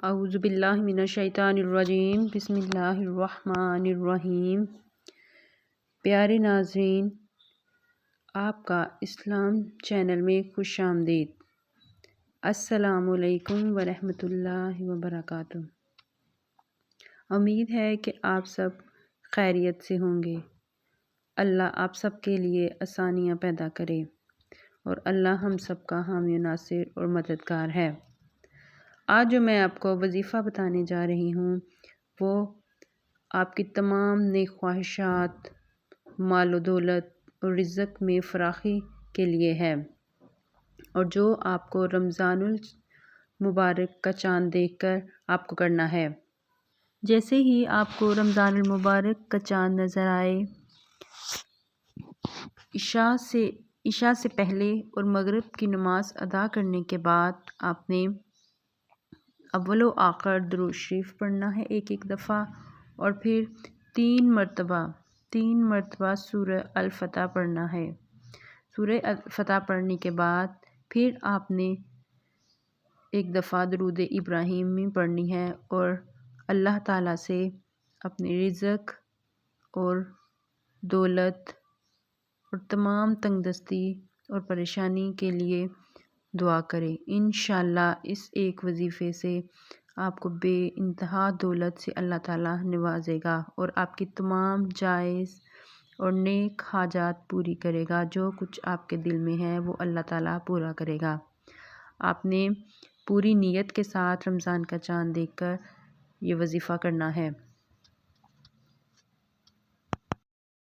اعوذ باللہ من الشیطان الرجیم بسم اللہ الرحمن الرحیم۔ پیارے ناظرین، آپ کا اسلام چینل میں خوش آمدید۔ السلام علیکم ورحمۃ اللہ وبرکاتہ۔ امید ہے کہ آپ سب خیریت سے ہوں گے۔ اللہ آپ سب کے لیے آسانیاں پیدا کرے اور اللہ ہم سب کا حامی و ناصر اور مددگار ہے۔ آج جو میں آپ کو وظیفہ بتانے جا رہی ہوں وہ آپ کی تمام نیک خواہشات، مال و دولت اور رزق میں فراخی کے لیے ہے، اور جو آپ کو رمضان المبارک کا چاند دیکھ کر آپ کو کرنا ہے۔ جیسے ہی آپ کو رمضان المبارک کا چاند نظر آئے، عشاء سے پہلے اور مغرب کی نماز ادا کرنے کے بعد آپ نے اول و آخر درود شریف پڑھنا ہے ایک دفعہ، اور پھر تین مرتبہ سورہ الفتح پڑھنا ہے۔ سورہ الفتح پڑھنے کے بعد پھر آپ نے ایک دفعہ درود ابراہیمی پڑھنی ہے اور اللہ تعالیٰ سے اپنے رزق اور دولت اور تمام تنگ دستی اور پریشانی کے لیے دعا کریں۔ انشاءاللہ اس ایک وظیفے سے آپ کو بے انتہا دولت سے اللہ تعالیٰ نوازے گا اور آپ کی تمام جائز اور نیک حاجات پوری کرے گا۔ جو کچھ آپ کے دل میں ہے وہ اللہ تعالیٰ پورا کرے گا۔ آپ نے پوری نیت کے ساتھ رمضان کا چاند دیکھ کر یہ وظیفہ کرنا ہے۔